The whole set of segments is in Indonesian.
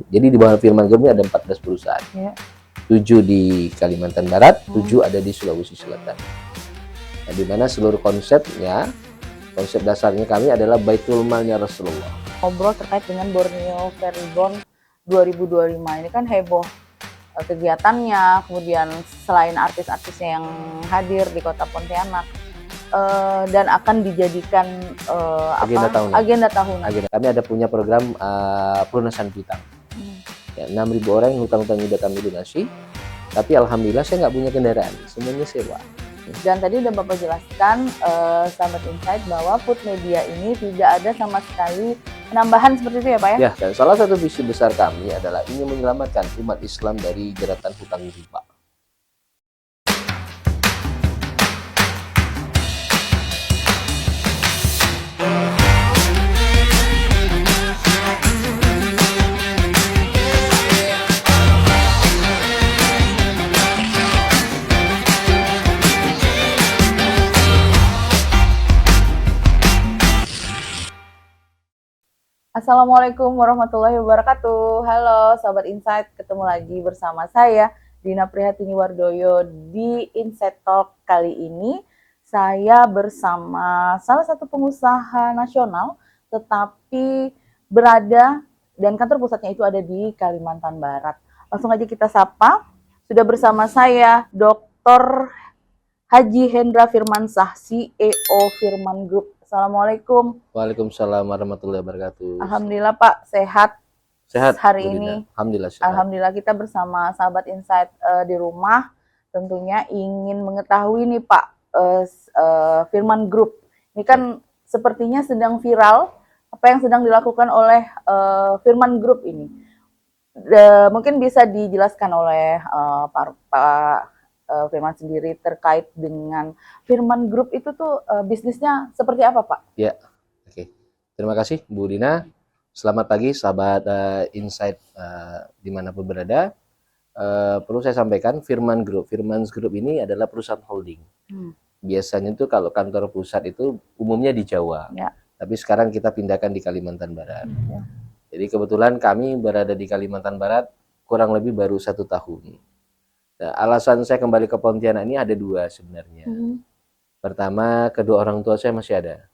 Jadi di bawah Firman Group ini ada 14 perusahaan. 7 di Kalimantan Barat, 7 ada di Sulawesi Selatan. Nah, di mana seluruh konsep dasarnya kami adalah Baitul Malnya Rasulullah. Ngobrol terkait dengan Borneo Fairyborn 2025 ini kan heboh kegiatannya, kemudian selain artis-artisnya yang hadir di Kota Pontianak, dan akan dijadikan agenda tahunan. Kami ada punya program pelunasan hutang. Ya, 6.000 orang yang hutang-hutangnya sudah kami lunasi, tapi alhamdulillah saya nggak punya kendaraan, semuanya sewa. Dan tadi udah Bapak jelaskan, sahabat Insight, bahwa Food Media ini tidak ada sama sekali penambahan seperti itu ya Pak ya? Ya, dan salah satu visi besar kami adalah ingin menyelamatkan umat Islam dari jeratan hutang riba. Assalamualaikum warahmatullahi wabarakatuh. Halo Sobat Insight, ketemu lagi bersama saya Dina Prihatini Wardoyo di Insight Talk. Kali ini saya bersama salah satu pengusaha nasional, tetapi berada dan kantor pusatnya itu ada di Kalimantan Barat. Langsung aja kita sapa. Sudah bersama saya Dr. Haji Hendra Firmansah, CEO Firman Group. Assalamualaikum. Waalaikumsalam warahmatullahi wabarakatuh. Alhamdulillah Pak, sehat hari ini. Alhamdulillah sehat. Alhamdulillah, kita bersama sahabat Insight di rumah tentunya ingin mengetahui nih Pak, Firman Group. Ini kan sepertinya sedang viral apa yang sedang dilakukan oleh Firman Group ini. Mungkin bisa dijelaskan oleh Pak Firman sendiri terkait dengan Firman Group itu tuh bisnisnya seperti apa Pak? Ya, oke. Terima kasih Bu Dina. Selamat pagi sahabat Insight dimanapun berada. Perlu saya sampaikan Firman Group ini adalah perusahaan holding. Biasanya itu kalau kantor pusat itu umumnya di Jawa, tapi sekarang kita pindahkan di Kalimantan Barat. Jadi kebetulan kami berada di Kalimantan Barat kurang lebih baru 1 tahun. Nah, alasan saya kembali ke Pontianak ini ada 2 sebenarnya. Pertama, kedua orang tua saya masih ada.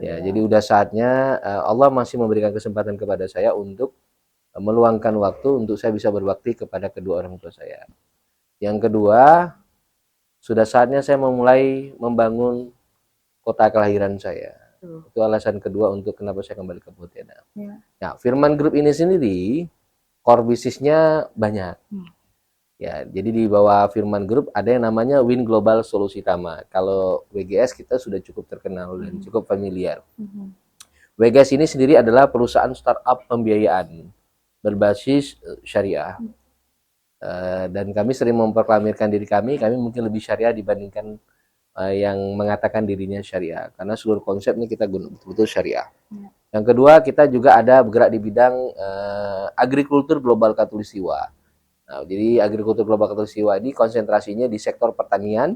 Ya, jadi udah saatnya Allah masih memberikan kesempatan kepada saya untuk meluangkan waktu untuk saya bisa berbakti kepada kedua orang tua saya. Yang kedua, sudah saatnya saya memulai membangun kota kelahiran saya. Itu alasan kedua untuk kenapa saya kembali ke Pontianak. Nah, Firman Group ini sendiri core bisnisnya banyak. Ya, jadi di bawah Firman Group ada yang namanya Win Global Solusi Tama. Kalau WGS kita sudah cukup terkenal dan cukup familiar. WGS ini sendiri adalah perusahaan startup pembiayaan berbasis syariah. Dan kami sering memproklamirkan diri kami mungkin lebih syariah dibandingkan yang mengatakan dirinya syariah. Karena seluruh konsepnya kita betul-betul syariah. Yang kedua, kita juga ada bergerak di bidang agrikultur global katulistiwa. Nah, jadi agrikultur global katulistiwa ini konsentrasinya di sektor pertanian,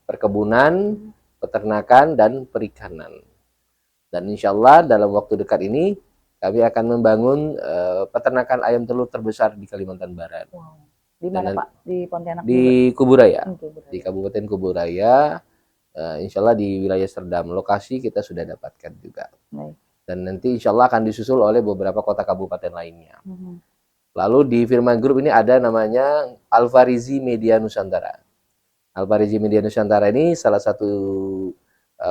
perkebunan, peternakan, dan perikanan. Dan insya Allah dalam waktu dekat ini kami akan membangun peternakan ayam telur terbesar di Kalimantan Barat. Di mana Pak? Di Pontianak? Di Kuburaya, di Kabupaten Kuburaya. Insya Allah di wilayah Serdam. Lokasi kita sudah dapatkan juga. Dan nanti insya Allah akan disusul oleh beberapa kota kabupaten lainnya. Lalu di Firman Group ini ada namanya Alfarizi Media Nusantara. Alfarizi Media Nusantara ini salah satu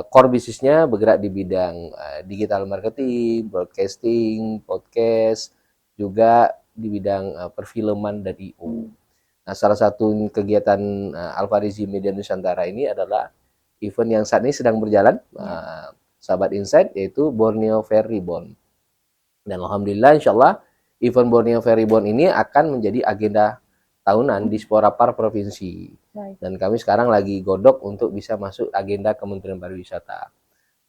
core bisnisnya bergerak di bidang digital marketing, broadcasting, podcast, juga di bidang perfilman dan I.O. Nah, salah satu kegiatan Alfarizi Media Nusantara ini adalah event yang saat ini sedang berjalan, sahabat Insight, yaitu Borneo Fairyborn. Dan alhamdulillah insya Allah event Borneo Fairyborn ini akan menjadi agenda tahunan di Sporapar provinsi. Dan kami sekarang lagi godok untuk bisa masuk agenda Kementerian Pariwisata.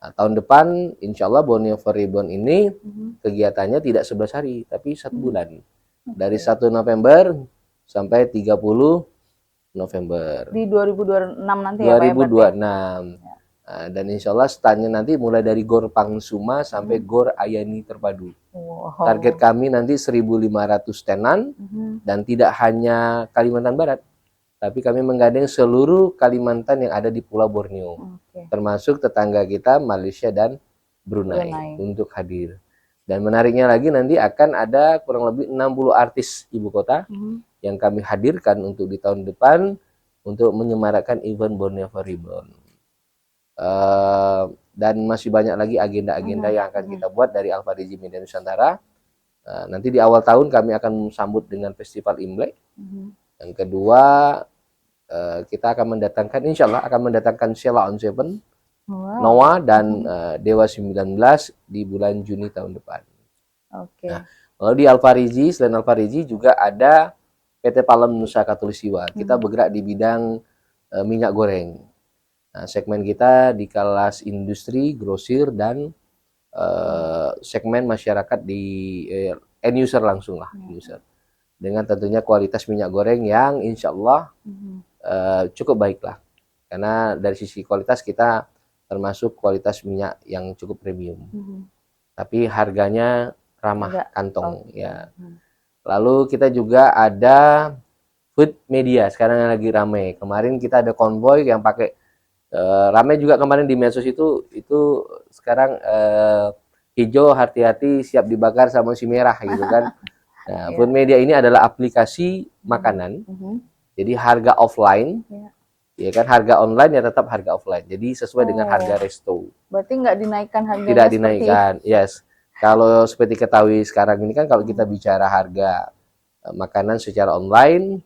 Nah, tahun depan insya Allah Borneo Fairyborn ini kegiatannya tidak 11 hari, tapi 1 bulan. Dari 1 November sampai 30 November. Di 2026 nanti 2026. ya Pak ya? Dan insya Allah standnya nanti mulai dari Gor Pangsuma sampai Gor Ayani Terpadu. Wow. Target kami nanti 1.500 tenan, dan tidak hanya Kalimantan Barat, tapi kami menggandeng seluruh Kalimantan yang ada di Pulau Borneo, termasuk tetangga kita Malaysia dan Brunei untuk hadir. Dan menariknya lagi, nanti akan ada kurang lebih 60 artis ibu kota yang kami hadirkan untuk di tahun depan untuk menyemarakkan event Borneo Reborn. Dan masih banyak lagi agenda-agenda yang akan kita buat dari Al-Farizi Media Nusantara. Nanti di awal tahun kami akan sambut dengan Festival Imlek. Yang kedua, kita akan mendatangkan, insya Allah akan mendatangkan Sheila on Seven, Noah, dan Dewa 19 di bulan Juni tahun depan. Nah, kalau di Al-Farizi, selain Al-Farizi juga ada PT Palem Nusa Katulistiwa. Kita bergerak di bidang minyak goreng. Nah, segmen kita di kelas industri, grosir, dan segmen masyarakat di end user langsung lah, user. Dengan tentunya kualitas minyak goreng yang insya Allah cukup baik lah. Karena dari sisi kualitas kita termasuk kualitas minyak yang cukup premium. Tapi harganya ramah kantong ya. Lalu kita juga ada food media sekarang yang lagi rame. Kemarin kita ada konvoy yang pakai ramai juga kemarin di medsos itu sekarang hijau hati-hati siap dibakar sama si merah gitu kan. Nah, food media ini adalah aplikasi makanan. Jadi harga offline, ya kan, harga online ya tetap harga offline. Jadi sesuai dengan harga resto. Berarti nggak dinaikkan harganya? Tidak dinaikkan, yes. Kalau seperti ketahui sekarang ini kan kalau kita bicara harga makanan secara online,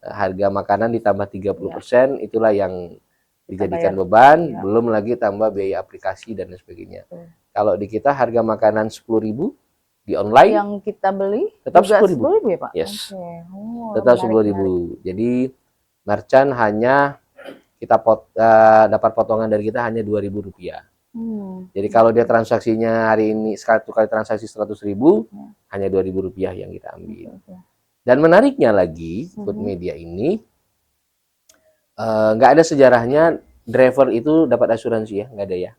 harga makanan ditambah 30%, itulah yang dijadikan beban, belum lagi tambah biaya aplikasi dan sebagainya. Kalau di kita harga makanan 10.000 di online yang kita beli tetap 10.000 ya Pak? Yes. Tetap 10.000. Jadi merchant hanya kita dapat potongan dari kita hanya Rp2.000. Jadi kalau dia transaksinya hari ini satu kali transaksi 100.000, hanya Rp2.000 yang kita ambil. Dan menariknya lagi, food media ini nggak ada sejarahnya driver itu dapat asuransi ya, nggak ada ya.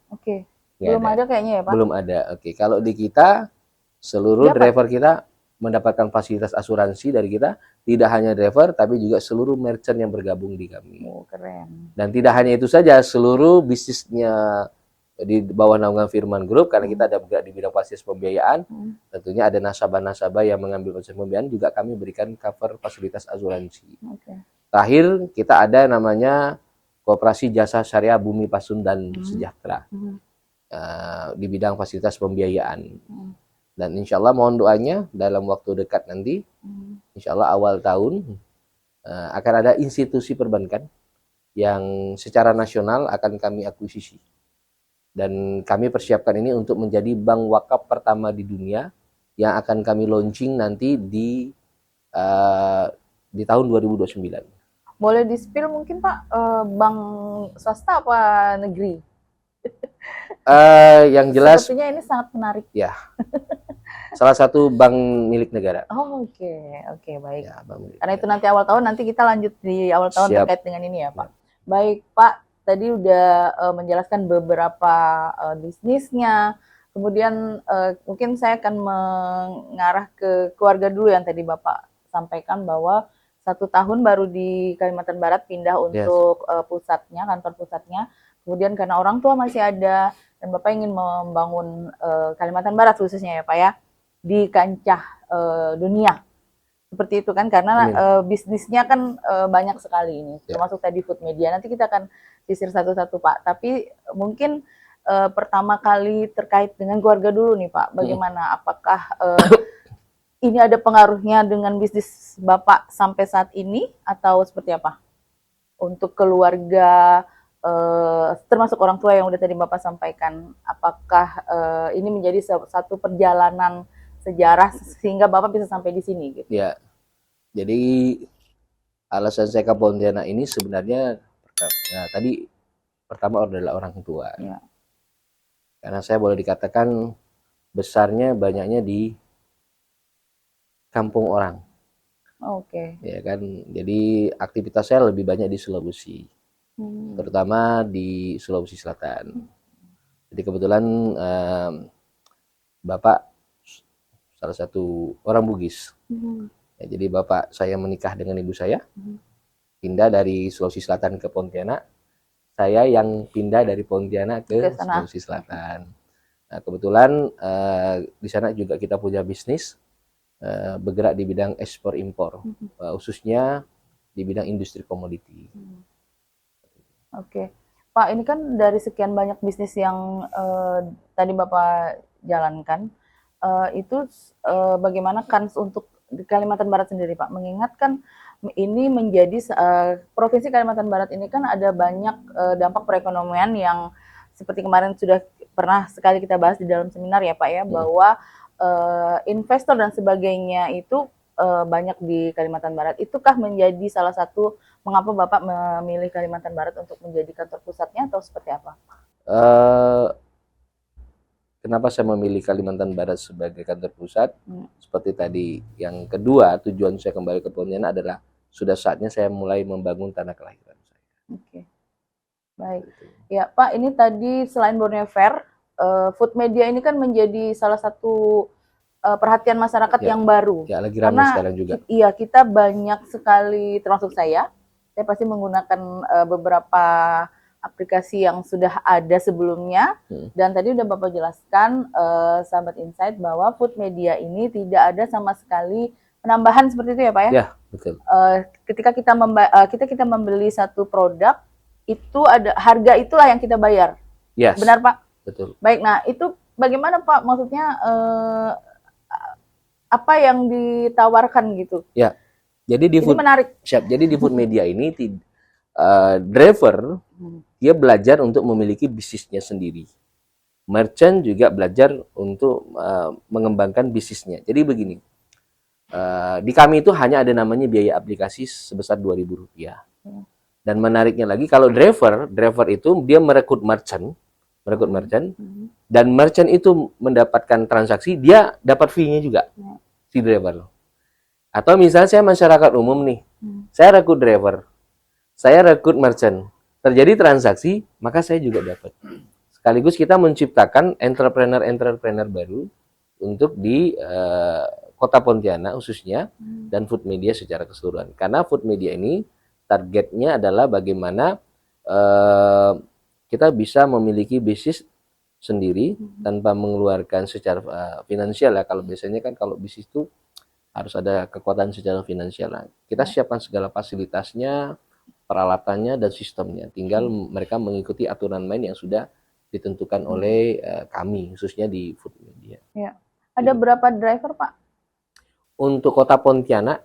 Belum ada kayaknya ya Pak. Belum ada. Kalau di kita seluruh driver kita mendapatkan fasilitas asuransi dari kita, tidak hanya driver tapi juga seluruh merchant yang bergabung di kami. Keren. Dan tidak hanya itu saja, seluruh bisnisnya di bawah naungan Firman Group, karena kita ada bergerak di bidang fasilitas pembiayaan, tentunya ada nasabah-nasabah yang mengambil fasilitas pembiayaan, juga kami berikan cover fasilitas asuransi. Terakhir, kita ada namanya Koperasi Jasa Syariah Bumi Pasundan Sejahtera di bidang fasilitas pembiayaan. Dan insya Allah mohon doanya dalam waktu dekat nanti, insya Allah awal tahun akan ada institusi perbankan yang secara nasional akan kami akuisisi. Dan kami persiapkan ini untuk menjadi bank wakaf pertama di dunia yang akan kami launching nanti di tahun 2029. Boleh di-spill mungkin Pak, bank swasta apa negeri? Yang jelas sepertinya ini sangat menarik. Ya. Salah satu bank milik negara. Oke, baik. Ya, karena itu nanti awal tahun, nanti kita lanjut di awal tahun terkait dengan ini ya Pak. Baik Pak, tadi udah menjelaskan beberapa bisnisnya. Kemudian mungkin saya akan mengarah ke keluarga dulu yang tadi Bapak sampaikan bahwa 1 tahun baru di Kalimantan Barat pindah untuk pusatnya, kantor pusatnya. Kemudian karena orang tua masih ada dan Bapak ingin membangun Kalimantan Barat khususnya ya Pak ya, di kancah dunia. Seperti itu kan, karena bisnisnya kan banyak sekali ini, termasuk tadi food media. Nanti kita akan sisir satu-satu Pak. Tapi mungkin pertama kali terkait dengan keluarga dulu nih Pak. Bagaimana? Apakah ini ada pengaruhnya dengan bisnis Bapak sampai saat ini atau seperti apa? Untuk keluarga, termasuk orang tua yang udah tadi Bapak sampaikan, apakah ini menjadi satu perjalanan sejarah sehingga Bapak bisa sampai di sini gitu? Ya. Jadi alasan saya ke Pontianak ini sebenarnya tadi pertama adalah orang tua. Karena saya boleh dikatakan besarnya banyaknya di kampung orang. Ya kan. Jadi aktivitas saya lebih banyak di Sulawesi. terutama di Sulawesi Selatan. Jadi kebetulan Bapak salah satu orang Bugis. Ya, jadi Bapak saya menikah dengan ibu saya, pindah dari Sulawesi Selatan ke Pontianak. Saya yang pindah dari Pontianak ke Sulawesi Selatan. Nah, kebetulan di sana juga kita punya bisnis bergerak di bidang ekspor impor, khususnya di bidang industri komoditi. Oke, Pak, ini kan dari sekian banyak bisnis yang tadi Bapak jalankan, itu bagaimana kans untuk di Kalimantan Barat sendiri, Pak? Mengingatkan ini menjadi provinsi Kalimantan Barat ini kan ada banyak dampak perekonomian yang seperti kemarin sudah pernah sekali kita bahas di dalam seminar ya, Pak ya, bahwa investor dan sebagainya itu banyak di Kalimantan Barat. Itukah menjadi salah satu mengapa Bapak memilih Kalimantan Barat untuk menjadi kantor pusatnya atau seperti apa? Kenapa saya memilih Kalimantan Barat sebagai kantor pusat? Seperti tadi, yang kedua tujuan saya kembali ke Pontianak adalah sudah saatnya saya mulai membangun tanah kelahiran saya. Oke, baik. Ya Pak, ini tadi selain Borneo Fair, food media ini kan menjadi salah satu perhatian masyarakat yang baru. Ya, lagi ramai sekarang juga. Iya, kita banyak sekali, termasuk saya pasti menggunakan beberapa aplikasi yang sudah ada sebelumnya, dan tadi udah Bapak jelaskan, sahabat Insight, bahwa food media ini tidak ada sama sekali penambahan seperti itu ya Pak ya? Ya, betul. Ketika kita membeli satu produk, itu ada harga itulah yang kita bayar. Yes. Benar Pak? Betul. Baik, nah itu bagaimana Pak? Maksudnya apa yang ditawarkan gitu? Ya, jadi di food, menarik. Siap. Jadi di food media ini driver dia belajar untuk memiliki bisnisnya sendiri. Merchant juga belajar untuk mengembangkan bisnisnya. Jadi begini, di kami itu hanya ada namanya biaya aplikasi sebesar Rp2.000. Dan menariknya lagi, kalau driver itu dia merekrut merchant, dan merchant itu mendapatkan transaksi, dia dapat fee-nya juga, si driver. Atau misalnya saya masyarakat umum nih, saya rekrut driver, saya rekrut merchant, terjadi transaksi, maka saya juga dapat. Sekaligus kita menciptakan entrepreneur baru untuk di Kota Pontianak khususnya, dan food media secara keseluruhan. Karena food media ini targetnya adalah bagaimana kita bisa memiliki bisnis sendiri tanpa mengeluarkan secara finansial ya. Kalau biasanya kan kalau bisnis itu harus ada kekuatan secara finansial. Nah, kita siapkan segala fasilitasnya, peralatannya dan sistemnya. Tinggal mereka mengikuti aturan main yang sudah ditentukan oleh kami, khususnya di food media. Ya. Ada berapa driver, Pak? Untuk Kota Pontianak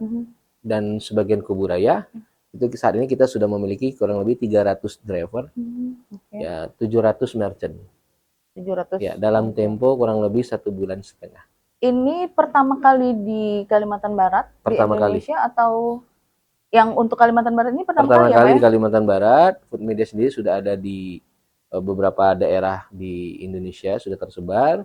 dan sebagian Kuburaya, itu saat ini kita sudah memiliki kurang lebih 300 driver, ya 700 merchant. 700. Ya, dalam tempo kurang lebih 1,5 bulan. Ini pertama kali di Kalimantan Barat, pertama di Indonesia kali. Atau yang untuk Kalimantan Barat ini pertama kali kali di Kalimantan Barat. Food media sendiri sudah ada di beberapa daerah di Indonesia, sudah tersebar.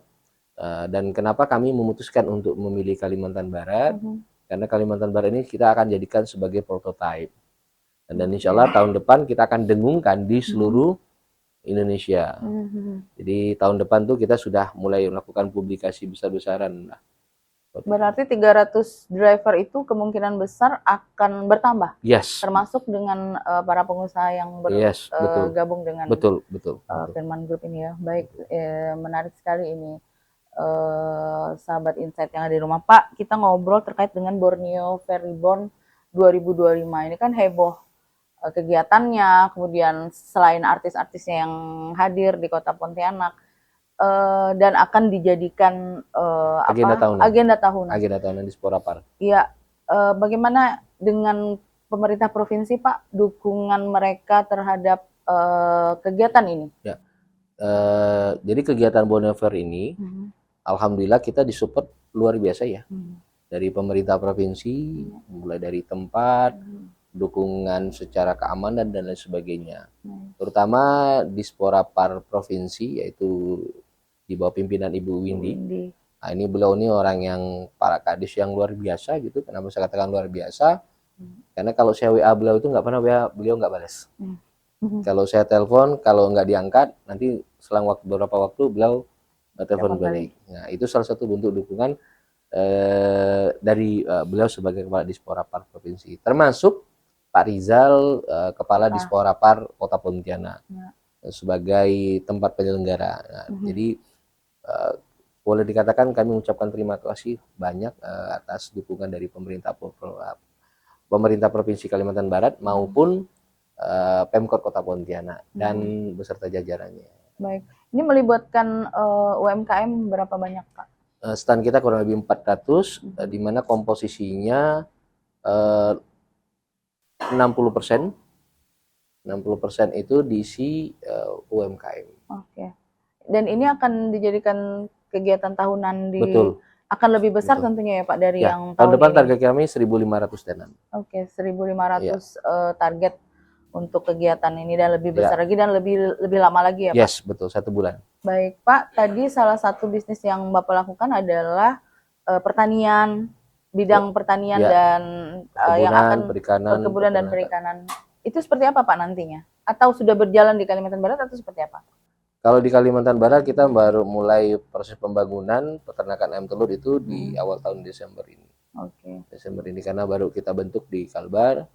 Dan kenapa kami memutuskan untuk memilih Kalimantan Barat? Karena Kalimantan Barat ini kita akan jadikan sebagai prototipe. Dan insya Allah tahun depan kita akan dengungkan di seluruh Indonesia. Jadi tahun depan tuh kita sudah mulai melakukan publikasi besar-besaran. Berarti 300 driver itu kemungkinan besar akan bertambah. Yes. Termasuk dengan para pengusaha yang bergabung dengan betul. Firman Group ini ya. Baik, menarik sekali ini. Sahabat Insight yang ada di rumah, Pak, kita ngobrol terkait dengan Borneo Fair Reborn 2025. Ini kan heboh kegiatannya, kemudian selain artis-artisnya yang hadir di Kota Pontianak, dan akan dijadikan agenda tahunan di Spora Park. Iya, bagaimana dengan pemerintah provinsi, Pak, dukungan mereka terhadap kegiatan ini? Ya, jadi kegiatan Borneo Fair ini, alhamdulillah kita disupport luar biasa ya, dari pemerintah provinsi, mulai dari tempat, dukungan secara keamanan dan lain sebagainya. Terutama di Spora Park provinsi, yaitu di bawah pimpinan Ibu Windy. Nah, ini beliau ini orang yang para kadis yang luar biasa gitu. Kenapa saya katakan luar biasa? Karena kalau saya WA beliau itu nggak pernah beliau nggak balas. Kalau saya telepon, kalau nggak diangkat, nanti selang beberapa waktu beliau telepon Telepon balik. balik. Nah, itu salah satu bentuk dukungan dari beliau sebagai Kepala Disporapar Provinsi. Termasuk Pak Rizal, Kepala Kota. Disporapar Kota Pontianak, Ya. sebagai tempat penyelenggara. Nah, jadi boleh dikatakan kami mengucapkan terima kasih banyak atas dukungan dari pemerintah Provinsi Kalimantan Barat maupun Pemkot Kota Pontianak dan beserta jajarannya. Baik. Ini melibatkan UMKM berapa banyak, Pak? Stand kita kurang lebih 400, di mana komposisinya 60%. 60% itu diisi UMKM. Oke. Dan ini akan dijadikan kegiatan tahunan Betul. akan lebih besar Betul. tentunya ya Pak dari Ya, yang tahun depan ini. target kami 1.500 tenan. Oke, 1.500 target untuk kegiatan ini dan lebih besar lagi dan lebih lama lagi ya Pak? Yes, betul, 1 bulan. Baik Pak, tadi salah satu bisnis yang Bapak lakukan adalah pertanian, bidang pertanian dan yang akan perkebunan dan perikanan. Itu seperti apa Pak nantinya? Atau sudah berjalan di Kalimantan Barat atau seperti apa? Kalau di Kalimantan Barat kita baru mulai proses pembangunan peternakan ayam telur itu di awal tahun Desember ini. Oke. Desember ini karena baru kita bentuk di Kalbar.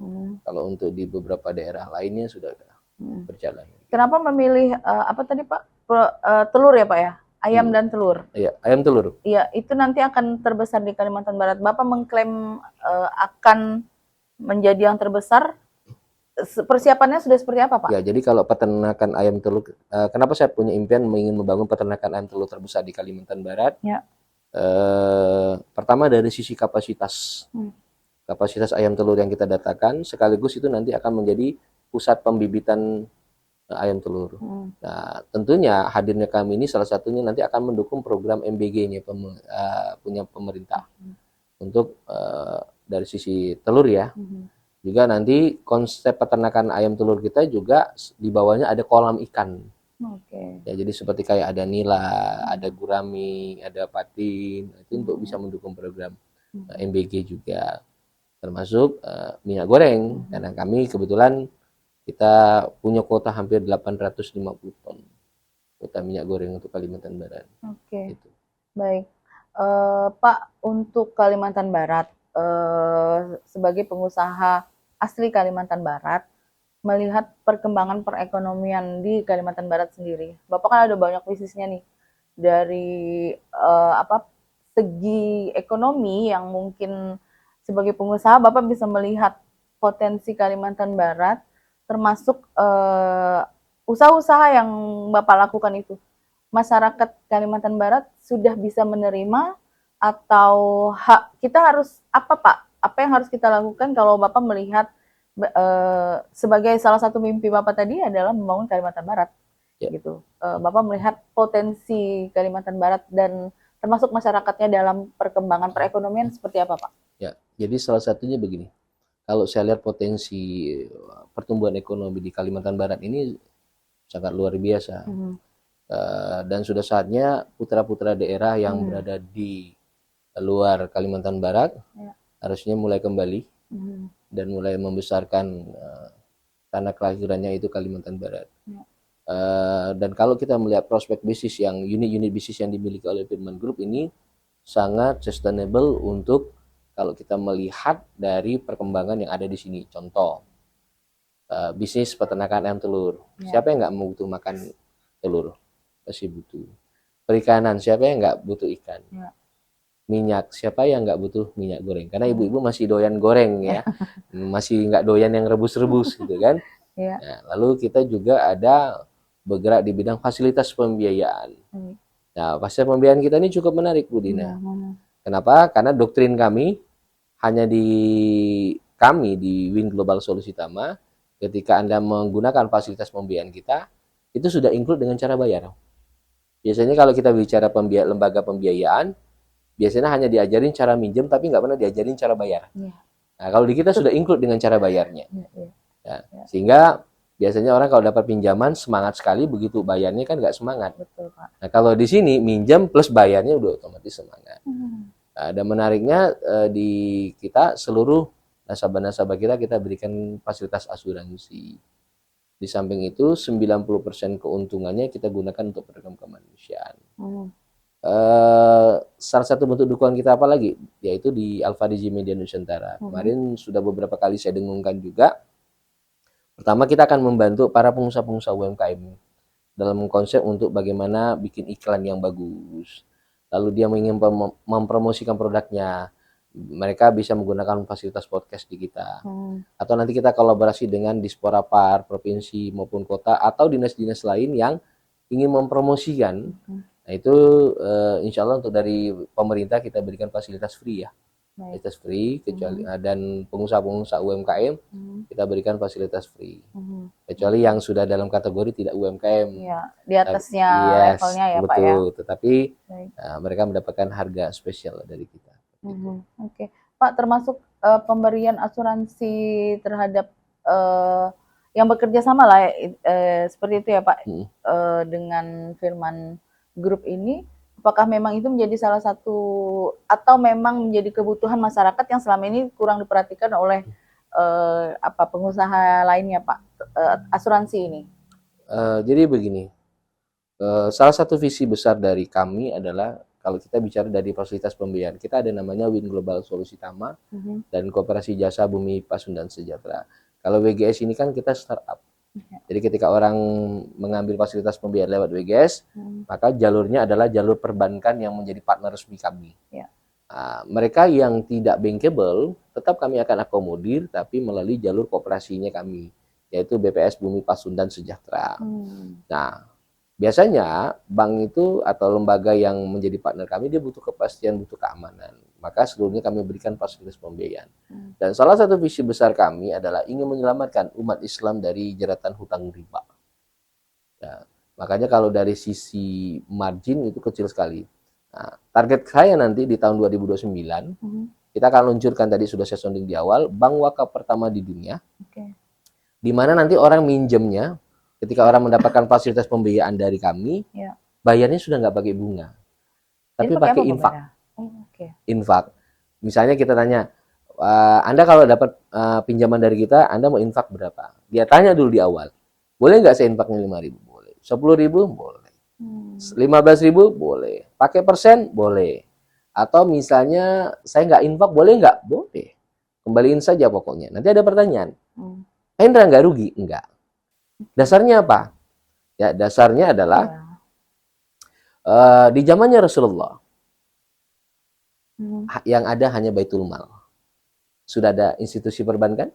Kalau untuk di beberapa daerah lainnya sudah berjalan. Kenapa memilih apa tadi Pak? Telur ya Pak ya? Ayam dan telur. Iya, ayam telur. Iya, itu nanti akan terbesar di Kalimantan Barat. Bapak mengklaim akan menjadi yang terbesar. Persiapannya sudah seperti apa, Pak? Ya, jadi kalau peternakan ayam telur, kenapa saya punya impian ingin membangun peternakan ayam telur terbesar di Kalimantan Barat? Ya. Pertama dari sisi kapasitas. Kapasitas ayam telur yang kita datakan, sekaligus itu nanti akan menjadi pusat pembibitan ayam telur. Nah, tentunya hadirnya kami ini salah satunya nanti akan mendukung program MBG-nya punya pemerintah. Untuk dari sisi telur ya. Juga nanti konsep peternakan ayam telur kita juga di bawahnya ada kolam ikan. Ya, jadi seperti kayak ada nila, ada gurami, ada patin, itu untuk bisa mendukung program MBG juga. Termasuk minyak goreng, karena kami kebetulan kita punya kuota hampir 850 ton kuota minyak goreng untuk Kalimantan Barat. Oke. Gitu. Baik, Pak, untuk Kalimantan Barat sebagai pengusaha asli Kalimantan Barat, melihat perkembangan perekonomian di Kalimantan Barat sendiri. Bapak kan ada banyak bisnisnya nih, dari segi ekonomi yang mungkin sebagai pengusaha Bapak bisa melihat potensi Kalimantan Barat, termasuk usaha-usaha yang Bapak lakukan itu. Masyarakat Kalimantan Barat sudah bisa menerima atau kita harus apa Pak? Apa yang harus kita lakukan kalau Bapak melihat sebagai salah satu mimpi Bapak tadi adalah membangun Kalimantan Barat, gitu. Bapak melihat potensi Kalimantan Barat dan termasuk masyarakatnya dalam perkembangan perekonomian seperti apa Pak? Ya, jadi salah satunya begini. Kalau saya lihat potensi pertumbuhan ekonomi di Kalimantan Barat ini sangat luar biasa. Dan sudah saatnya putra-putra daerah yang berada di luar Kalimantan Barat harusnya mulai kembali dan mulai membesarkan tanah kelahirannya itu Kalimantan Barat. Dan kalau kita melihat prospek bisnis yang unit-unit bisnis yang dimiliki oleh Firman Group ini sangat sustainable untuk kalau kita melihat dari perkembangan yang ada di sini. Contoh, bisnis peternakan ayam telur. Siapa yang nggak mau butuh makan telur? Pasti butuh. Perikanan, siapa yang nggak butuh ikan? Minyak, siapa yang nggak butuh minyak goreng? Karena ibu-ibu masih doyan goreng ya, masih nggak doyan yang rebus-rebus gitu kan. Nah, lalu kita juga ada bergerak di bidang fasilitas pembiayaan. Nah, fasilitas pembiayaan kita ini cukup menarik Bu Dina. Kenapa? Karena doktrin kami hanya di Win Global Solusi Tama, ketika Anda menggunakan fasilitas pembiayaan kita, itu sudah include dengan cara bayar. Biasanya kalau kita bicara lembaga pembiayaan, biasanya hanya diajarin cara minjem tapi nggak pernah diajarin cara bayar. Nah, kalau di kita sudah include dengan cara bayarnya. Sehingga biasanya orang kalau dapat pinjaman semangat sekali, begitu bayarnya kan nggak semangat. Betul, Pak. Nah, kalau di sini minjem plus bayarnya udah otomatis semangat. Nah, dan menariknya di kita seluruh nasabah-nasabah kita berikan fasilitas asuransi. Di samping itu 90% keuntungannya kita gunakan untuk program kemanusiaan. Salah satu bentuk dukungan kita apa lagi? Yaitu di Alfa Digi Media Nusantara. Kemarin sudah beberapa kali saya dengungkan juga. Pertama, kita akan membantu para pengusaha-pengusaha UMKM dalam konsep untuk bagaimana bikin iklan yang bagus. Lalu dia ingin mempromosikan produknya, mereka bisa menggunakan fasilitas podcast di kita. Atau nanti kita kolaborasi dengan Dispora Par, provinsi maupun kota, atau dinas-dinas lain yang ingin mempromosikan. Nah itu insya Allah untuk dari pemerintah kita berikan fasilitas free ya. Fasilitas free, kecuali dan pengusaha-pengusaha UMKM kita berikan fasilitas free. Kecuali yang sudah dalam kategori tidak UMKM. Iya, di atasnya levelnya ya Pak ya. Betul, tetapi mereka mendapatkan harga spesial dari kita. Oke. Pak, termasuk pemberian asuransi terhadap yang bekerja sama lah seperti itu ya Pak, dengan Firman Group ini, apakah memang itu menjadi salah satu atau memang menjadi kebutuhan masyarakat yang selama ini kurang diperhatikan oleh pengusaha lainnya Pak, asuransi ini? Jadi begini, salah satu visi besar dari kami adalah kalau kita bicara dari fasilitas pembiayaan, kita ada namanya Win Global Solusi Tama dan Koperasi Jasa Bumi Pasundan Sejahtera. Kalau WGS ini kan kita startup. Jadi ketika orang mengambil fasilitas pembiayaan lewat WGS, maka jalurnya adalah jalur perbankan yang menjadi partner resmi kami. Mereka yang tidak bankable, tetap kami akan akomodir, tapi melalui jalur kooperasinya kami, yaitu BPS Bumi Pasundan Sejahtera. Nah, biasanya bank itu atau lembaga yang menjadi partner kami, dia butuh kepastian, butuh keamanan. Maka seluruhnya kami berikan fasilitas pembiayaan. Dan salah satu visi besar kami adalah ingin menyelamatkan umat Islam dari jeratan hutang riba. Ya, makanya kalau dari sisi margin itu kecil sekali. Nah, target saya nanti di tahun 2029, kita akan luncurkan, tadi sudah saya sounding di awal, bank wakaf pertama di dunia. Di mana nanti orang minjemnya, ketika orang mendapatkan fasilitas pembiayaan dari kami, bayarnya sudah nggak pakai bunga, tapi pakai infak. Infak. Misalnya kita tanya, Anda kalau dapat pinjaman dari kita, Anda mau infak berapa? Dia tanya dulu di awal, boleh nggak saya infaknya 5.000? Boleh. 10.000? Boleh. 15.000? Boleh. Pakai persen? Boleh. Atau misalnya saya nggak infak, boleh nggak? Boleh. Kembaliin saja pokoknya. Nanti ada pertanyaan. Hendra nggak rugi? Enggak. Dasarnya apa? Ya, dasarnya adalah di zamannya Rasulullah yang ada hanya Baitul Mal. Sudah ada institusi perbankan?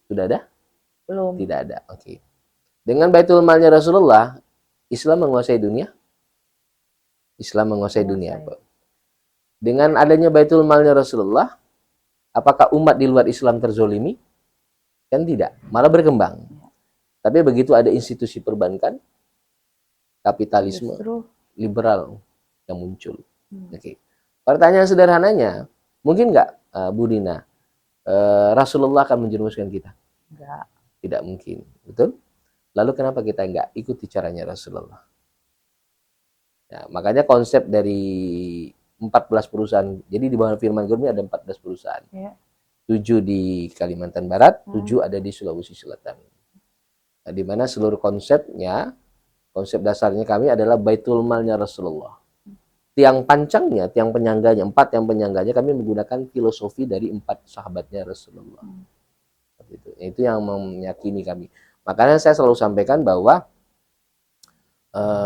Sudah ada? Belum. Tidak ada. Oke. Dengan Baitul Malnya Rasulullah, Islam menguasai dunia? Islam menguasai dunia. Dengan adanya Baitul Malnya Rasulullah, apakah umat di luar Islam terzolimi? Kan tidak, malah berkembang. Tapi begitu ada institusi perbankan, kapitalisme liberal yang muncul. Oke. Pertanyaan sederhananya, mungkin nggak Bu Dina, Rasulullah akan menjerumuskan kita? Enggak. Tidak mungkin, betul? Lalu kenapa kita nggak ikuti caranya Rasulullah? Ya, makanya konsep dari 14 perusahaan, jadi di bawah Firman Group ini ada 14 perusahaan. 7 di Kalimantan Barat, 7 ada di Sulawesi Selatan. Nah, di mana seluruh konsepnya, konsep dasarnya kami adalah Baitul Malnya Rasulullah. Tiang pancangnya, tiang penyangganya, 4 tiang penyangganya kami menggunakan filosofi dari 4 sahabatnya Rasulullah. Itu yang meyakini kami. Makanya saya selalu sampaikan bahwa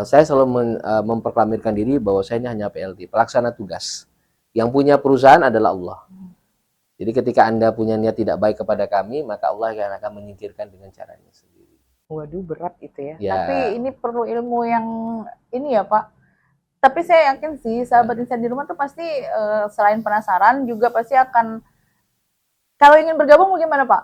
saya selalu memproklamirkan diri bahwa saya ini hanya PLT, pelaksana tugas. Yang punya perusahaan adalah Allah. Jadi ketika Anda punya niat tidak baik kepada kami, maka Allah yang akan menyingkirkan dengan caranya sendiri. Waduh, berat itu ya. Tapi ini perlu ilmu yang ini ya Pak. Tapi saya yakin sih sahabat insight di rumah tuh pasti selain penasaran juga pasti akan, kalau ingin bergabung bagaimana Pak?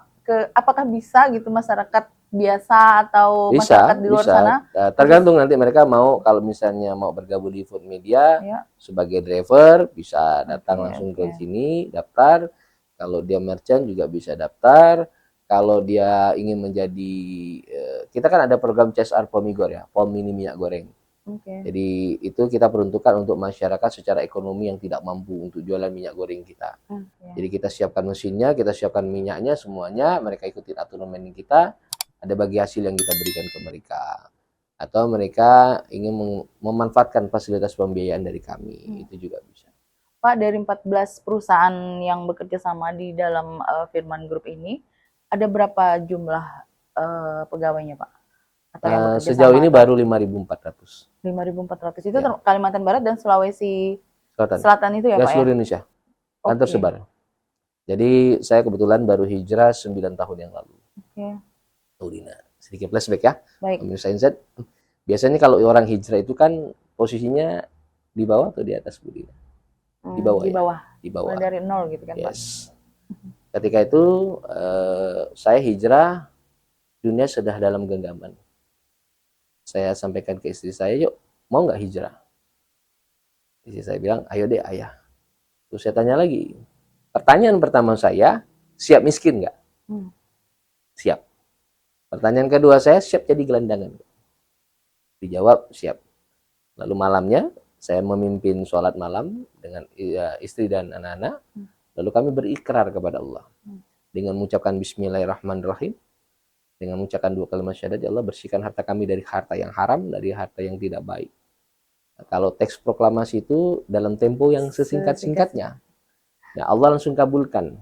Apakah bisa gitu masyarakat biasa atau masyarakat di luar sana? Tergantung nanti mereka mau, kalau misalnya mau bergabung di Food Media sebagai driver bisa datang langsung ke sini daftar. Kalau dia merchant juga bisa daftar. Kalau dia ingin menjadi, kita kan ada program CSR Pomigor ya, Pom Mini Minyak Goreng. Jadi itu kita peruntukkan untuk masyarakat secara ekonomi yang tidak mampu untuk jualan minyak goreng kita. Jadi kita siapkan mesinnya, kita siapkan minyaknya semuanya, mereka ikuti aturan main kita. ada bagi hasil yang kita berikan ke mereka, atau mereka ingin memanfaatkan fasilitas pembiayaan dari kami, itu juga bisa. Pak, dari 14 perusahaan yang bekerja sama di dalam Firman Group ini, ada berapa jumlah pegawainya, Pak? Atau yang bekerja Sejauh sama, ini atau baru 5.400. 5.400 itu Ya. Kalimantan Barat dan Sulawesi Selatan. Selatan itu ya, Ya, Pak ya? seluruh Indonesia. Kan Oke. tersebar. Jadi saya kebetulan baru hijrah 9 tahun yang lalu. Oke. Dina. Sedikit flashback ya. Baik. Pemirsa Insight. Biasanya kalau orang hijrah itu kan posisinya di bawah atau di atas, Bu Dina? Di bawah. Di bawah. Ya? Di bawah. Mulai dari nol gitu kan, Pak? Yes. Ketika itu saya hijrah, dunia sudah dalam genggaman. Saya sampaikan ke istri saya, yuk mau nggak hijrah? Istri saya bilang, ayo deh ayah. Terus saya tanya lagi, pertanyaan pertama saya, siap miskin nggak? Siap. Pertanyaan kedua saya, siap jadi gelandangan? Dijawab, siap. Lalu malamnya, saya memimpin sholat malam dengan istri dan anak-anak. Lalu kami berikrar kepada Allah. Dengan mengucapkan Bismillahirrahmanirrahim. Dengan mengucapkan 2 kalimat syahadat, ya Allah bersihkan harta kami dari harta yang haram, dari harta yang tidak baik. Nah, kalau teks proklamasi itu dalam tempo yang sesingkat-singkatnya. Nah, Allah langsung kabulkan.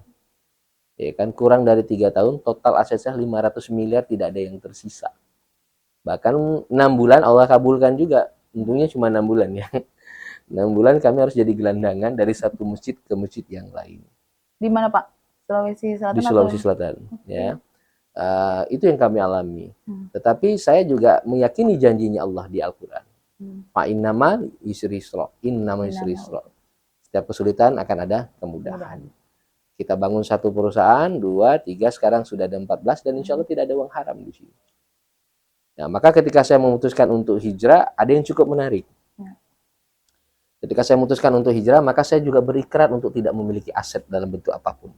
Ya kan, kurang dari 3 tahun, total asetnya 500 miliar, tidak ada yang tersisa. Bahkan 6 bulan Allah kabulkan juga. Untungnya cuma 6 bulan ya. 6 bulan kami harus jadi gelandangan dari satu masjid ke masjid yang lain. Di mana, Pak? Sulawesi Selatan? Di Sulawesi Selatan. Ya. Itu yang kami alami. Tetapi saya juga meyakini janjinya Allah di Al-Quran. Fa innamal yusri yusra. Innamal yusri yusra. Setiap kesulitan akan ada kemudahan. Kita bangun satu perusahaan, 2, 3, sekarang sudah ada 14, dan insya Allah tidak ada uang haram di sini. Nah, maka ketika saya memutuskan untuk hijrah, ada yang cukup menarik. Ketika saya memutuskan untuk hijrah, maka saya juga berikrar untuk tidak memiliki aset dalam bentuk apapun.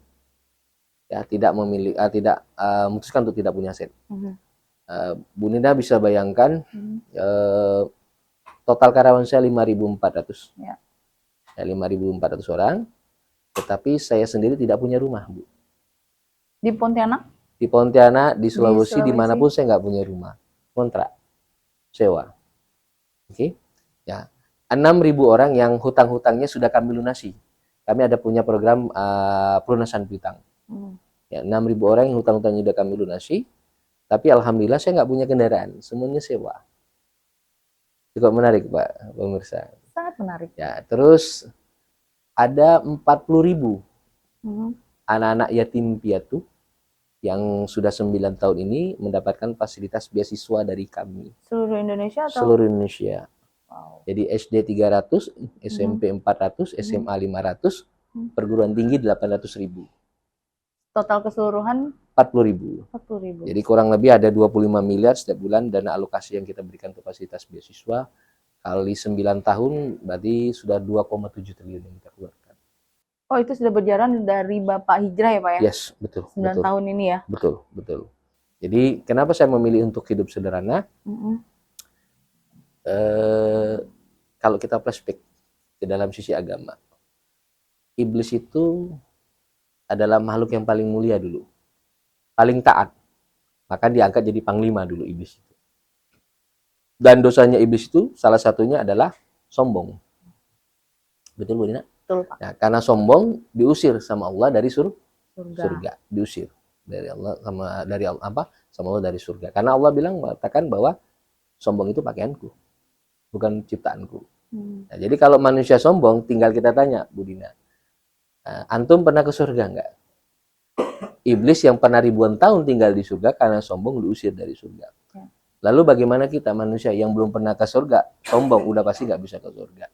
Ya, tidak memutuskan untuk tidak punya aset. Bu Nida bisa bayangkan, total karyawan saya 5.400. Ya, 5.400 orang. Tetapi saya sendiri tidak punya rumah, Bu. Di Pontianak? Di Pontianak, di Sulawesi, dimanapun saya nggak punya rumah. Kontrak, sewa. Oke, ya. 6.000 orang yang hutang-hutangnya sudah kami lunasi. Kami ada punya program pelunasan piutang. Ya, 6.000 orang yang hutang-hutangnya sudah kami lunasi. Tapi alhamdulillah saya nggak punya kendaraan, semuanya sewa. Cukup menarik, Pak pemirsa. Sangat menarik. Ya, terus ada 40.000 anak-anak yatim piatu yang sudah 9 tahun ini mendapatkan fasilitas beasiswa dari kami. Seluruh Indonesia atau? Seluruh Indonesia. Wow. Jadi SD 300, SMP 400, SMA 500, perguruan tinggi 800.000. Total keseluruhan? 40.000. 40.000. Jadi kurang lebih ada 25 miliar setiap bulan dana alokasi yang kita berikan untuk fasilitas beasiswa. Kali 9 tahun berarti sudah 2,7 triliun yang kita keluarkan. Oh, itu sudah berjalan dari Bapak hijrah ya, Pak ya? Yes, betul. 9 tahun ini ya? Betul, betul. Jadi kenapa saya memilih untuk hidup sederhana? Kalau kita flashback ke dalam sisi agama, iblis itu adalah makhluk yang paling mulia dulu, paling taat, maka diangkat jadi panglima dulu iblis itu. Dan dosanya iblis itu salah satunya adalah sombong. Betul, Bu Dina? Betul, Pak. Nah, karena sombong diusir sama Allah dari surga. Diusir dari Allah sama Allah dari surga. Karena Allah mengatakan bahwa sombong itu pakaianku, bukan ciptaanku. Nah, jadi kalau manusia sombong, tinggal kita tanya, Bu Dina, antum pernah ke surga enggak? Iblis yang pernah ribuan tahun tinggal di surga karena sombong diusir dari surga. Lalu bagaimana kita manusia yang belum pernah ke surga, sombong, udah pasti nggak bisa ke surga.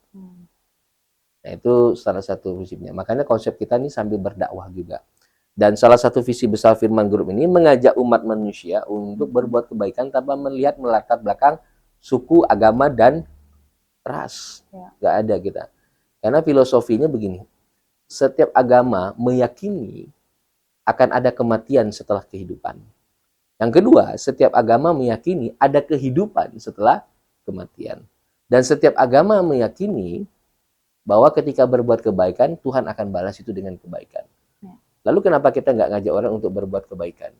Nah, itu salah satu prinsipnya. Makanya konsep kita ini sambil berdakwah juga. Dan salah satu visi besar Firman Group ini mengajak umat manusia untuk berbuat kebaikan tanpa melihat melatar belakang suku, agama, dan ras. Nggak ada kita. Karena filosofinya begini, setiap agama meyakini akan ada kematian setelah kehidupan. Yang kedua, setiap agama meyakini ada kehidupan setelah kematian. Dan setiap agama meyakini bahwa ketika berbuat kebaikan, Tuhan akan balas itu dengan kebaikan. Lalu kenapa kita nggak ngajak orang untuk berbuat kebaikan?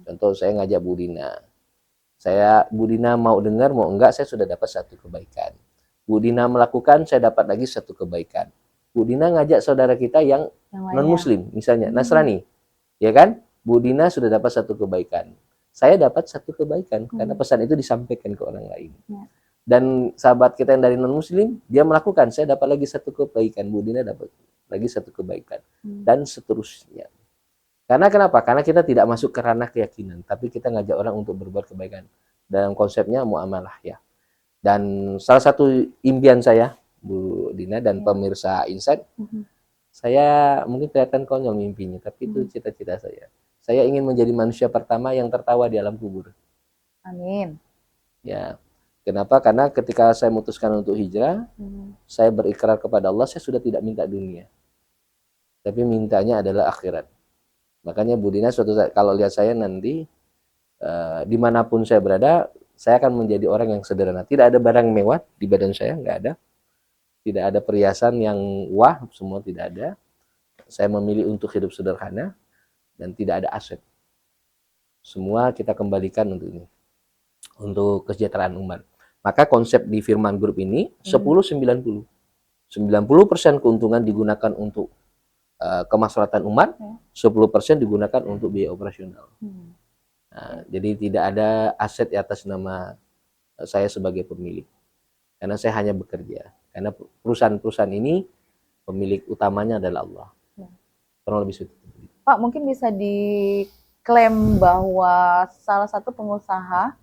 Contoh saya ngajak Bu Dina, Bu Dina mau dengar mau enggak, saya sudah dapat satu kebaikan. Bu Dina melakukan, saya dapat lagi satu kebaikan. Bu Dina ngajak saudara kita yang non muslim misalnya Nasrani, ya kan, Bu Dina sudah dapat satu kebaikan, saya dapat satu kebaikan karena pesan itu disampaikan ke orang lain. Dan sahabat kita yang dari non muslim, dia melakukan, saya dapat lagi satu kebaikan, Bu Dina dapat lagi satu kebaikan, dan seterusnya. Karena kenapa? Karena kita tidak masuk ke ranah keyakinan, tapi kita ngajak orang untuk berbuat kebaikan dalam konsepnya muamalah ya. Dan salah satu impian saya, Bu Dina dan pemirsa Insight, saya mungkin kelihatan konyol mimpinya, tapi itu cita-cita saya. Saya ingin menjadi manusia pertama yang tertawa di alam kubur. Amin. Ya, kenapa? Karena ketika saya memutuskan untuk hijrah, saya berikrar kepada Allah, saya sudah tidak minta dunia, tapi mintanya adalah akhirat. Makanya Bu Dina suatu saat kalau lihat saya nanti, dimanapun saya berada, saya akan menjadi orang yang sederhana. Tidak ada barang mewah di badan saya, nggak ada. Tidak ada perhiasan yang wah, semua tidak ada. Saya memilih untuk hidup sederhana dan tidak ada aset. Semua kita kembalikan untuk ini, untuk kesejahteraan umat. Maka konsep di Firman Group ini 10-90. 90% keuntungan digunakan untuk kemaslahatan umat, 10% digunakan untuk biaya operasional. Nah, jadi tidak ada aset di atas nama saya sebagai pemilik, karena saya hanya bekerja. Karena perusahaan-perusahaan ini pemilik utamanya adalah Allah. Kurang lebih seperti itu. Pak, mungkin bisa diklaim bahwa salah satu pengusaha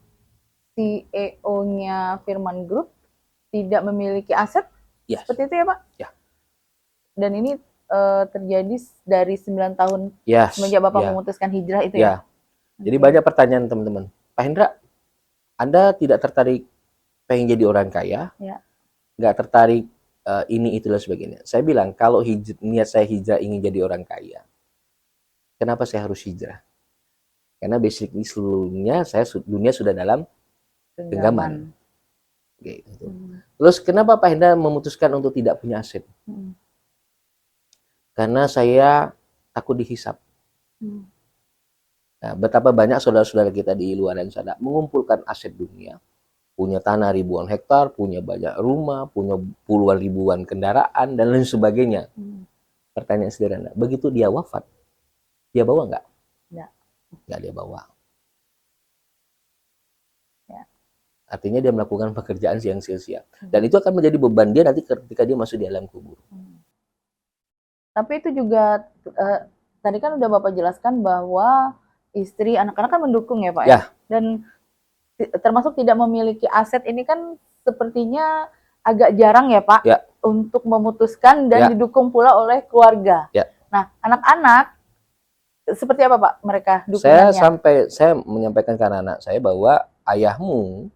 CEO-nya Firman Group tidak memiliki aset? Yes. Seperti itu ya, Pak? Ya. Dan ini terjadi dari 9 tahun semenjak Bapak memutuskan hijrah itu ya? Jadi banyak pertanyaan teman-teman. Pak Hendra, Anda tidak tertarik pengen jadi orang kaya? Nggak tertarik ini, itu, dan sebagainya. Saya bilang, kalau niat saya hijrah ingin jadi orang kaya, kenapa saya harus hijrah? Karena basically seluruhnya dunia sudah dalam genggaman. Gitu. Terus kenapa Pak Hendra memutuskan untuk tidak punya aset? Karena saya takut dihisap. Nah, betapa banyak saudara-saudara kita di luar sana mengumpulkan aset dunia, punya tanah ribuan hektar, punya banyak rumah, punya puluhan ribuan kendaraan, dan lain sebagainya. Pertanyaan sederhana, begitu dia wafat, dia bawa nggak? Nggak dia bawa. Artinya dia melakukan pekerjaan yang sia-sia. Dan itu akan menjadi beban dia nanti ketika dia masuk di alam kubur. Tapi itu juga, tadi kan udah Bapak jelaskan bahwa istri, anak-anak kan mendukung ya Pak ya? Dan termasuk tidak memiliki aset ini kan sepertinya agak jarang ya Pak untuk memutuskan dan didukung pula oleh keluarga. Nah, anak-anak seperti apa Pak mereka dukungannya? Saya menyampaikan ke anak-anak saya bahwa ayahmu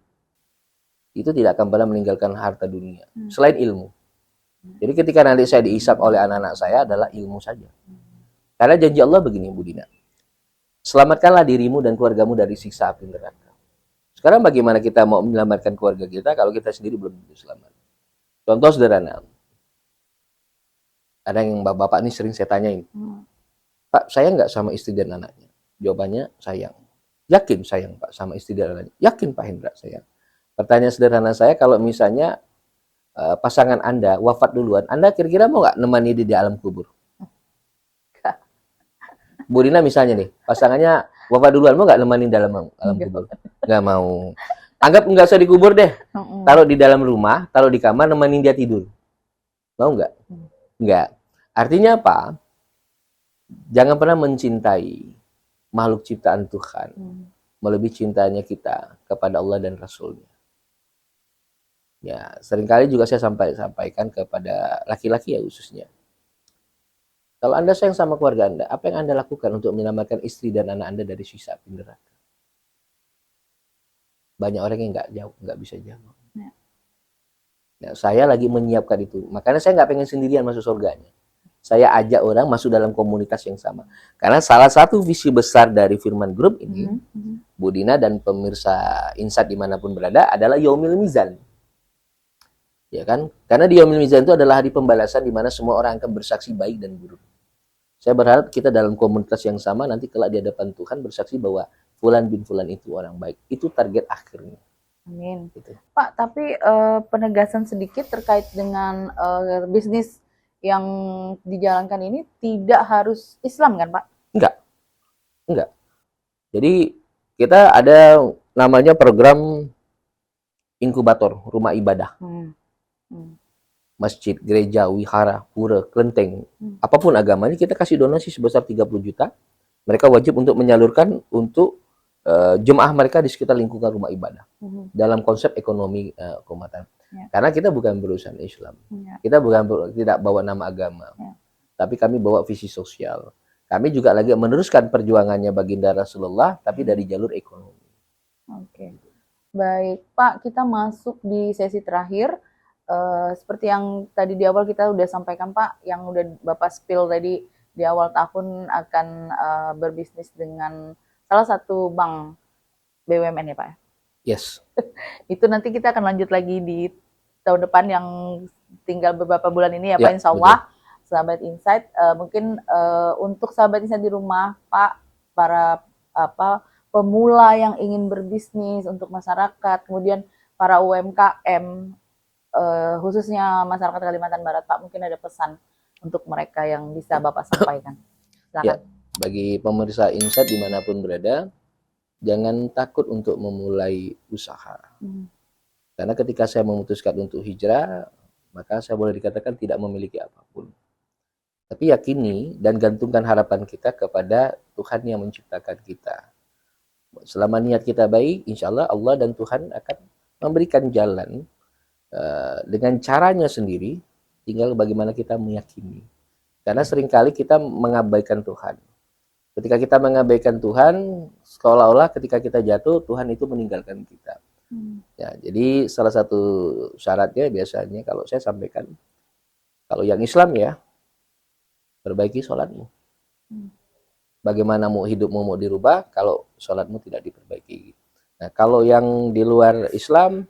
itu tidak akan pernah meninggalkan harta dunia selain ilmu. Jadi ketika nanti saya dihisap oleh anak-anak saya adalah ilmu saja. Karena janji Allah begini, Bu Dina, selamatkanlah dirimu dan keluargamu dari siksa api neraka. Sekarang bagaimana kita mau menyelamatkan keluarga kita kalau kita sendiri belum selamat? Contoh sederhana. Ada yang bapak ini sering saya tanyain, Pak, sayang nggak sama istri dan anaknya? Jawabannya sayang. Yakin sayang Pak sama istri dan anaknya? Yakin Pak Hendra sayang. Pertanyaan sederhana saya, kalau misalnya pasangan Anda wafat duluan, Anda kira-kira mau nggak nemani dia di alam kubur? Bu Dina misalnya nih, pasangannya wafat duluan, mau nggak nemani dalam alam kubur? Nggak mau. Anggap nggak usah dikubur deh, taruh di dalam rumah, taruh di kamar, nemenin dia tidur. Mau nggak? Nggak. Artinya apa? Jangan pernah mencintai makhluk ciptaan Tuhan melebihi cintanya kita kepada Allah dan Rasul-Nya. Ya, seringkali juga saya sampaikan kepada laki-laki ya khususnya. Kalau Anda sayang sama keluarga Anda, apa yang Anda lakukan untuk menyelamatkan istri dan anak Anda dari siksa api neraka? Banyak orang yang nggak bisa jawab. Nah, saya lagi menyiapkan itu. Makanya saya nggak pengen sendirian masuk surganya. Saya ajak orang masuk dalam komunitas yang sama. Karena salah satu visi besar dari Firman Group ini, Bu Dina dan pemirsa Insight dimanapun berada, adalah Yaumil Mizan. Ya kan? Karena di Yaumil Mizan itu adalah hari pembalasan di mana semua orang akan bersaksi baik dan buruk. Saya berharap kita dalam komunitas yang sama nanti kelak di hadapan Tuhan bersaksi bahwa Fulan bin Fulan itu orang baik. Itu target akhirnya. Amin. Gitu. Pak, tapi penegasan sedikit terkait dengan bisnis yang dijalankan ini tidak harus Islam kan, Pak? Enggak. Jadi kita ada namanya program inkubator rumah ibadah. Masjid, gereja, wihara, pura, kelenteng, apapun agamanya kita kasih donasi sebesar 30 juta. Mereka wajib untuk menyalurkan untuk jemaah mereka di sekitar lingkungan rumah ibadah dalam konsep ekonomi keumatan. Karena kita bukan berurusan Islam, kita tidak bawa nama agama, tapi kami bawa visi sosial. Kami juga lagi meneruskan perjuangannya baginda Rasulullah, tapi dari jalur ekonomi. Oke, baik Pak, kita masuk di sesi terakhir. Seperti yang tadi di awal kita udah sampaikan Pak, yang udah Bapak spill tadi di awal tahun akan berbisnis dengan salah satu bank BUMN ya Pak? Yes. Itu nanti kita akan lanjut lagi di tahun depan yang tinggal beberapa bulan ini ya Pak, insya Allah. Sahabat Insight, mungkin untuk sahabat Insight di rumah Pak, para pemula yang ingin berbisnis untuk masyarakat, kemudian para UMKM, khususnya masyarakat Kalimantan Barat Pak, mungkin ada pesan untuk mereka yang bisa Bapak sampaikan. Silakan. Ya, bagi pemirsa Insight dimanapun berada, jangan takut untuk memulai usaha. Karena ketika saya memutuskan untuk hijrah, maka saya boleh dikatakan tidak memiliki apapun. Tapi yakini dan gantungkan harapan kita kepada Tuhan yang menciptakan kita. Selama niat kita baik, insya Allah Allah dan Tuhan akan memberikan jalan dengan caranya sendiri, tinggal bagaimana kita meyakini. Karena seringkali kita mengabaikan Tuhan. Ketika kita mengabaikan Tuhan, seolah-olah ketika kita jatuh, Tuhan itu meninggalkan kita. Ya, jadi salah satu syaratnya biasanya kalau saya sampaikan, kalau yang Islam ya, perbaiki sholatmu. Bagaimana mau hidupmu mau dirubah kalau sholatmu tidak diperbaiki. Nah, kalau yang di luar Islam,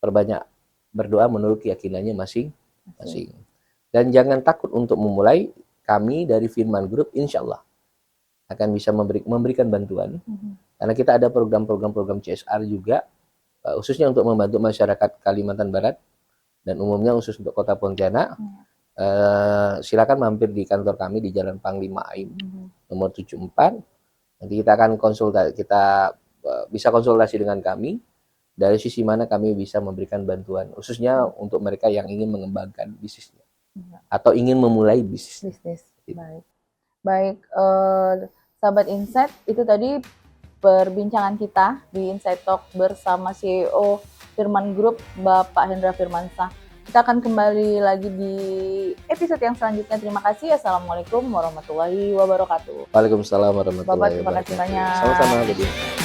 perbanyak berdoa menurut keyakinannya masing-masing. Dan jangan takut untuk memulai. Kami dari Firman Group insya Allah akan bisa memberikan bantuan. Karena kita ada program-program CSR juga, khususnya untuk membantu masyarakat Kalimantan Barat dan umumnya khusus untuk Kota Pontianak. Silakan mampir di kantor kami di Jalan Panglima Aim nomor 74. Nanti kita akan bisa konsultasi dengan kami dari sisi mana kami bisa memberikan bantuan, khususnya untuk mereka yang ingin mengembangkan bisnisnya atau ingin memulai bisnis. Baik, sahabat Insight, itu tadi perbincangan kita di Insight Talk bersama CEO Firman Group, Bapak Hendra Firmansyah. Kita akan kembali lagi di episode yang selanjutnya. Terima kasih. Assalamualaikum warahmatullahi wabarakatuh. Waalaikumsalam warahmatullahi wabarakatuh. Bapak, terima kasih banyak. Sama-sama.